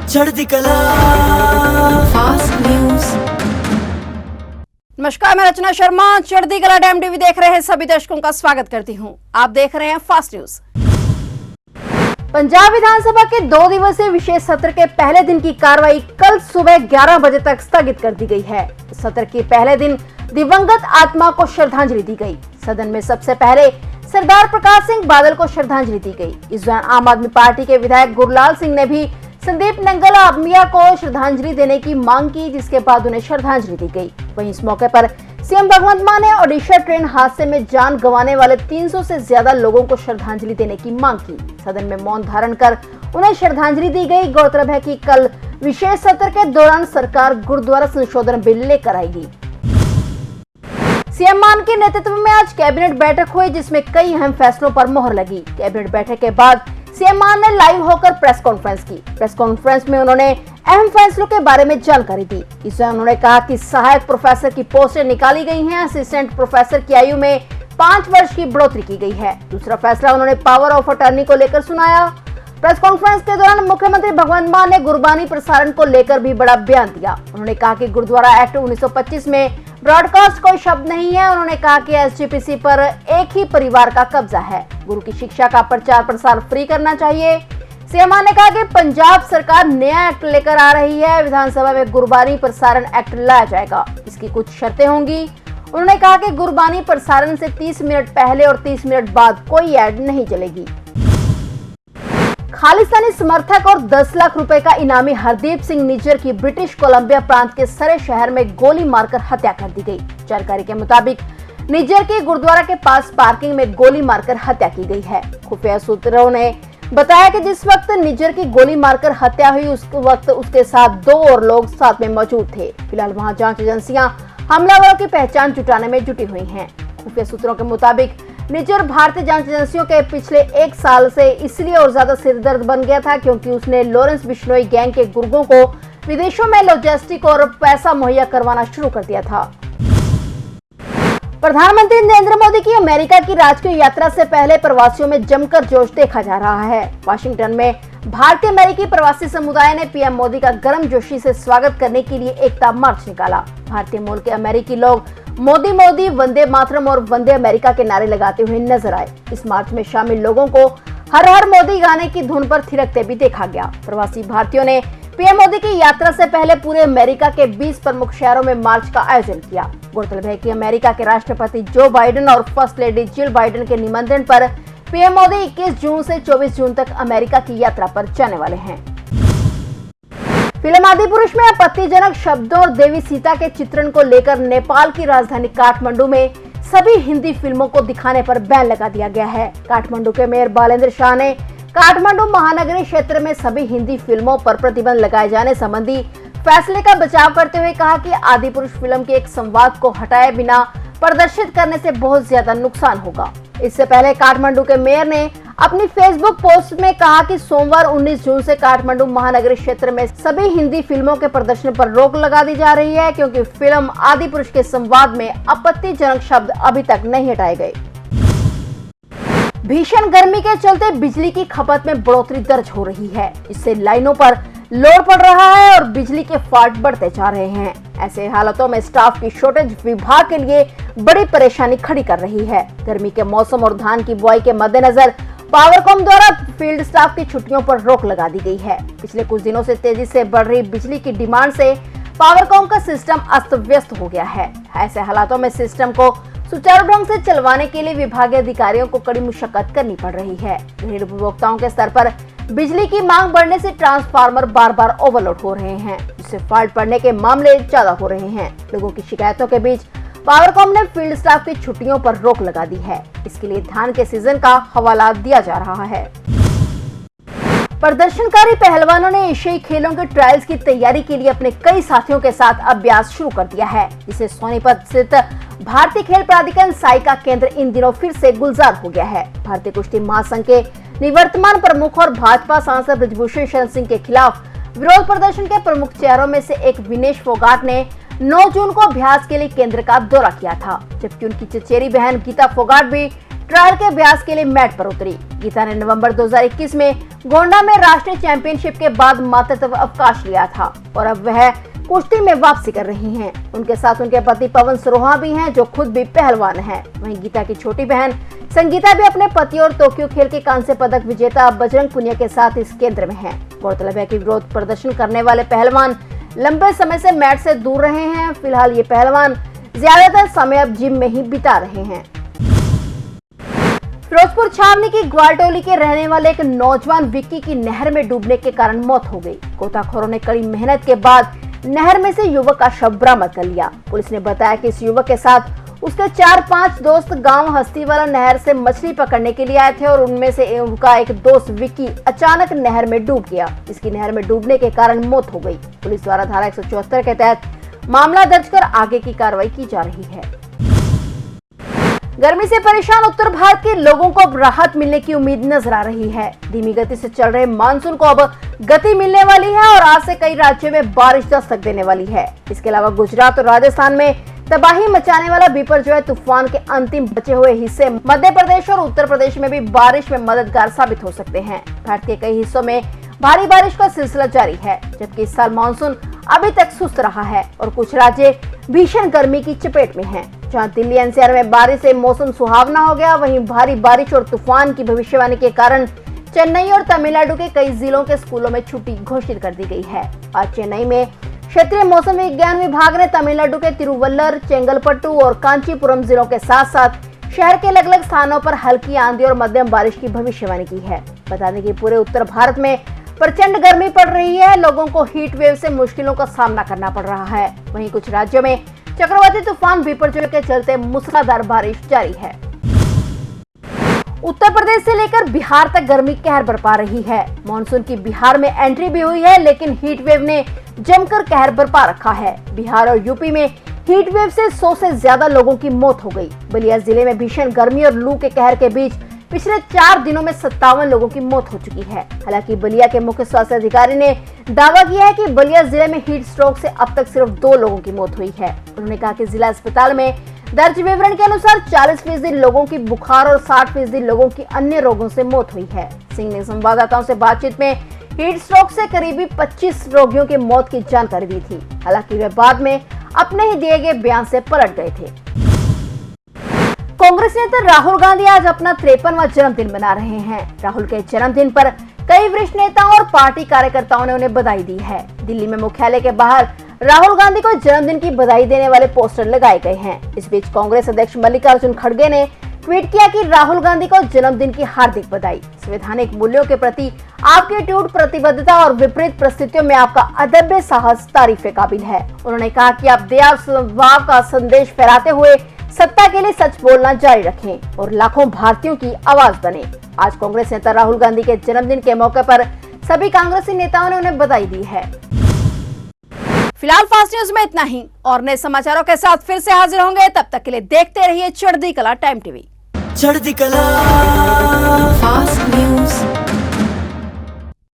चढ़ती कला fast news. नमस्कार, मैं रचना शर्मा। चढ़ती कला टाइम टीवी देख रहे हैं सभी दर्शकों का स्वागत करती हूं। आप देख रहे हैं फास्ट न्यूज। पंजाब विधानसभा के 2 दिवसीय विशेष सत्र के पहले दिन की कार्रवाई कल सुबह 11 बजे तक स्थगित कर दी गई है। सत्र के पहले दिन दिवंगत आत्मा को श्रद्धांजलि दी गई। सदन में सबसे पहले सरदार प्रकाश सिंह बादल को श्रद्धांजलि दी गई। इस दौरान आम आदमी पार्टी के विधायक गुरलाल सिंह ने भी संदीप नंगल आबमिया को श्रद्धांजलि देने की मांग की, जिसके बाद उन्हें श्रद्धांजलि दी गई। वहीं इस मौके पर सीएम भगवंत मान ने ओडिशा ट्रेन हादसे में जान गंवाने वाले 300 से ज्यादा लोगों को श्रद्धांजलि देने की मांग की। सदन में मौन धारण कर उन्हें श्रद्धांजलि दी गई। गौरतलब है कि कल विशेष सत्र के दौरान सरकार गुरुद्वारा संशोधन बिल लेकर आएगी। सीएम मान के नेतृत्व में आज कैबिनेट बैठक हुई, जिसमें कई अहम फैसलों पर मोहर लगी। कैबिनेट बैठक के बाद सीएम मान ने लाइव होकर प्रेस कॉन्फ्रेंस की। प्रेस कॉन्फ्रेंस में उन्होंने अहम फैसलों के बारे में जानकारी दी। इस दौरान उन्होंने कहा कि सहायक प्रोफेसर की पोस्टें निकाली गई हैं। असिस्टेंट प्रोफेसर की आयु में 5 वर्ष की बढ़ोतरी की गई है। दूसरा फैसला उन्होंने पावर ऑफ अटर्नी को लेकर सुनाया। प्रेस कॉन्फ्रेंस के दौरान मुख्यमंत्री भगवंत मान ने गुरबानी प्रसारण को लेकर भी बड़ा बयान दिया। उन्होंने कहा कि गुरुद्वारा एक्ट 1925 में ब्रॉडकास्ट कोई शब्द नहीं है। उन्होंने कहा कि एसजीपीसी पर एक ही परिवार का कब्जा है। गुरु की शिक्षा का प्रचार प्रसार फ्री करना चाहिए। सीएम ने कहा कि पंजाब सरकार नया एक्ट लेकर आ रही है। विधानसभा में गुरबानी प्रसारण एक्ट लाया जाएगा। इसकी कुछ शर्तें होंगी। उन्होंने कहा कि गुरबानी प्रसारण से 30 मिनट पहले और 30 मिनट बाद कोई ऐड नहीं चलेगी। खालिस्तानी समर्थक और 10 लाख रुपए का इनामी हरदीप सिंह निज्जर की ब्रिटिश कोलंबिया प्रांत के सरे शहर में गोली मारकर हत्या कर दी गई। जानकारी के मुताबिक निज्जर की गुरुद्वारा के पास पार्किंग में गोली मारकर हत्या की गई है। खुफिया सूत्रों ने बताया कि जिस वक्त निज्जर की गोली मारकर हत्या हुई, उस वक्त उसके साथ 2 और लोग साथ में मौजूद थे। फिलहाल वहां जांच एजेंसियां हमलावरों की पहचान जुटाने में जुटी हुई हैं। खुफिया सूत्रों के मुताबिक निज्जर भारतीय जांच एजेंसियों के पिछले 1 साल से इसलिए और ज्यादा सिरदर्द बन गया था क्योंकि उसने लॉरेंस बिश्नोई गैंग के गुर्गों को विदेशों में लॉजिस्टिक और पैसा मुहैया करवाना शुरू कर दिया था। प्रधानमंत्री नरेंद्र मोदी की अमेरिका की राजकीय यात्रा से पहले प्रवासियों में जमकर जोश देखा जा रहा है। वाशिंगटन में भारतीय अमेरिकी प्रवासी समुदाय ने पीएम मोदी का गर्मजोशी से स्वागत करने के लिए एकता मार्च निकाला। भारतीय मूल के अमेरिकी लोग मोदी मोदी, वंदे मातरम और वंदे अमेरिका के नारे लगाते हुए नजर आए। इस मार्च में शामिल लोगों को हर हर मोदी गाने की धुन पर थिरकते भी देखा गया। प्रवासी भारतीयों ने पीएम मोदी की यात्रा से पहले पूरे अमेरिका के 20 प्रमुख शहरों में मार्च का आयोजन किया। गौरतलब है कि अमेरिका के राष्ट्रपति जो बाइडेन और फर्स्ट लेडी जिल बाइडेन के निमंत्रण पर पीएम मोदी 21 जून से 24 जून तक अमेरिका की यात्रा पर जाने वाले हैं। फिल्म आदिपुरुष में आपत्तिजनक शब्दों और देवी सीता के चित्रण को लेकर नेपाल की राजधानी काठमांडू में सभी हिंदी फिल्मों को दिखाने पर बैन लगा दिया गया है। काठमांडू के मेयर बालेंद्र शाह ने काठमांडू महानगरीय क्षेत्र में सभी हिंदी फिल्मों पर प्रतिबंध लगाए जाने संबंधी फैसले का बचाव करते हुए कहा कि आदिपुरुष फिल्म के एक संवाद को हटाए बिना प्रदर्शित करने से बहुत ज्यादा नुकसान होगा। इससे पहले काठमांडू के मेयर ने अपनी फेसबुक पोस्ट में कहा कि सोमवार 19 जून से काठमांडू महानगरीय क्षेत्र में सभी हिंदी फिल्मों के प्रदर्शन पर रोक लगा दी जा रही है, क्योंकि फिल्म आदिपुरुष के संवाद में आपत्तिजनक शब्द अभी तक नहीं हटाए गए। भीषण गर्मी के चलते बिजली की खपत में बढ़ोतरी दर्ज हो रही है। इससे लाइनों पर लोड पड़ रहा है और बिजली के फाल्ट बढ़ते जा रहे हैं। ऐसे हालातों में स्टाफ की शॉर्टेज विभाग के लिए बड़ी परेशानी खड़ी कर रही है। गर्मी के मौसम और धान की बुआई के मद्देनजर पावरकॉम द्वारा फील्ड स्टाफ की छुट्टियों पर रोक लगा दी गई है। पिछले कुछ दिनों से तेजी से बढ़ रही बिजली की डिमांड से पावरकॉम का सिस्टम अस्त व्यस्त हो गया है। ऐसे हालातों में सिस्टम को सुचारू ढंग से चलवाने के लिए विभागीय अधिकारियों को कड़ी मुशक्कत करनी पड़ रही है। गृह उपभोक्ताओं के स्तर पर बिजली की मांग बढ़ने से ट्रांसफार्मर बार बार ओवरलोड हो रहे हैं, जिससे फॉल्ट पड़ने के मामले ज्यादा हो रहे हैं। लोगों की शिकायतों के बीच पावरकॉम ने फील्ड स्टाफ की छुट्टियों पर रोक लगा दी है। इसके लिए धान के सीजन का हवाला दिया जा रहा है। प्रदर्शनकारी पहलवानों ने एशियाई खेलों के ट्रायल्स की तैयारी के लिए अपने कई साथियों के साथ अभ्यास शुरू कर दिया है, जिसे सोनीपत स्थित भारतीय खेल प्राधिकरण साई का केंद्र इन दिनों फिर से गुलजार हो गया है। भारतीय कुश्ती महासंघ के निवर्तमान प्रमुख और भाजपा सांसद ब्रजभूषण शरण सिंह के खिलाफ विरोध प्रदर्शन के प्रमुख चेहरों में से एक विनेश फोगाट ने 9 जून को अभ्यास के लिए केंद्र का दौरा किया था, जबकि उनकी चचेरी बहन गीता फोगाट भी ट्रायल के अभ्यास के लिए मैट पर उतरी। गीता ने नवंबर 2021 में गोंडा में राष्ट्रीय चैंपियनशिप के बाद मातृत्व अवकाश लिया था और अब वह कुश्ती में वापसी कर रही हैं। उनके साथ उनके पति पवन सरोहा भी हैं, जो खुद भी पहलवान हैं। वहीं गीता की छोटी बहन संगीता भी अपने पति और टोक्यो खेल के कांस्य पदक विजेता बजरंग पुनिया के साथ इस केंद्र में हैं। गौरतलब है कि विरोध प्रदर्शन करने वाले पहलवान लंबे समय से मैट से दूर रहे हैं। फिलहाल ये पहलवान ज्यादातर समय अब जिम में ही बिता रहे हैं। फिरोजपुर छावनी की ग्वालटोली के रहने वाले एक नौजवान विक्की की नहर में डूबने के कारण मौत हो गई। गोताखोरों ने कड़ी मेहनत के बाद नहर में से युवक का शव बरामद कर लिया। पुलिस ने बताया कि इस युवक के साथ उसके 4-5 दोस्त गांव हस्तीवाला नहर से मछली पकड़ने के लिए आए थे और उनमें से उनका एक दोस्त विक्की अचानक नहर में डूब गया। इसकी नहर में डूबने के कारण मौत हो गई। पुलिस द्वारा धारा 174 के तहत मामला दर्ज कर आगे की कार्रवाई की जा रही है। गर्मी से परेशान उत्तर भारत के लोगों को अब राहत मिलने की उम्मीद नजर आ रही है। धीमी गति से चल रहे मानसून को अब गति मिलने वाली है और आज से कई राज्यों में बारिश दस्तक देने वाली है। इसके अलावा गुजरात और राजस्थान में तबाही मचाने वाला बिपरजॉय तूफान के अंतिम बचे हुए हिस्से मध्य प्रदेश और उत्तर प्रदेश में भी बारिश में मददगार साबित हो सकते हैं। भारत के कई हिस्सों में भारी बारिश का सिलसिला जारी है, जबकि इस साल मानसून अभी तक सुस्त रहा है और कुछ राज्य भीषण गर्मी की चपेट में हैं। जहां दिल्ली एनसीआर में बारिश से मौसम सुहावना हो गया, वहीं भारी बारिश और तूफान की भविष्यवाणी के कारण चेन्नई और तमिलनाडु के कई जिलों के स्कूलों में छुट्टी घोषित कर दी गई है। आज चेन्नई में क्षेत्रीय मौसम विज्ञान विभाग ने तमिलनाडु के तिरुवल्लर, चेंगलपट्टू और कांचीपुरम जिलों के साथ साथ शहर के अलग अलग स्थानों पर हल्की आंधी और मध्यम बारिश की भविष्यवाणी की है। बता दें कि पूरे उत्तर भारत में प्रचंड गर्मी पड़ रही है। लोगों को हीट वेव से मुश्किलों का सामना करना पड़ रहा है। वहीं कुछ राज्यों में चक्रवाती तूफान बिपरजॉय के चलते मूसलाधार बारिश जारी है। उत्तर प्रदेश से लेकर बिहार तक गर्मी कहर बरपा रही है। मानसून की बिहार में एंट्री भी हुई है, लेकिन हीट वेव ने जमकर कहर बरपा रखा है। बिहार और यूपी में हीट वेव से 100 से ज्यादा लोगों की मौत हो गई। बलिया जिले में भीषण गर्मी और लू के कहर के बीच पिछले 4 दिनों में 57 लोगों की मौत हो चुकी है। हालांकि बलिया के मुख्य स्वास्थ्य अधिकारी ने दावा किया है कि बलिया जिले में हीट स्ट्रोक से अब तक सिर्फ 2 लोगों की मौत हुई है। उन्होंने कहा कि जिला अस्पताल में दर्ज विवरण के अनुसार 40% लोगों की बुखार और 60% लोगों की अन्य रोगों से मौत हुई है। सिंह ने संवाददाताओं से बातचीत में हीट स्ट्रोक से करीबी 25 रोगियों की मौत की जानकारी दी थी। हालांकि वे बाद में अपने ही दिए गए बयान से पलट गए थे। कांग्रेस नेता राहुल गांधी आज अपना 53वां जन्मदिन मना रहे हैं। राहुल के जन्मदिन पर कई वरिष्ठ नेताओं और पार्टी कार्यकर्ताओं ने उन्हें बधाई दी है। दिल्ली में मुख्यालय के बाहर राहुल गांधी को जन्मदिन की बधाई देने वाले पोस्टर लगाए गए हैं। इस बीच कांग्रेस अध्यक्ष मल्लिकार्जुन खड़गे ने ट्वीट किया कि राहुल गांधी को जन्मदिन की हार्दिक बधाई। संवैधानिक मूल्यों के प्रति आपकी अटूट प्रतिबद्धता और विपरीत परिस्थितियों में आपका अदम्य साहस तारीफ काबिल है। उन्होंने कहा कि आप दया स्वभाव का संदेश फैलाते हुए सत्ता के लिए सच बोलना जारी रखें और लाखों भारतीयों की आवाज बने। आज कांग्रेस नेता राहुल गांधी के जन्मदिन के मौके पर सभी कांग्रेसी नेताओं ने उन्हें बधाई दी है। फिलहाल फास्ट न्यूज में इतना ही और नए समाचारों के साथ फिर से हाजिर होंगे। तब तक के लिए देखते रहिए चढ़ती कला टाइम टीवी। चढ़ती कला फास्ट न्यूज।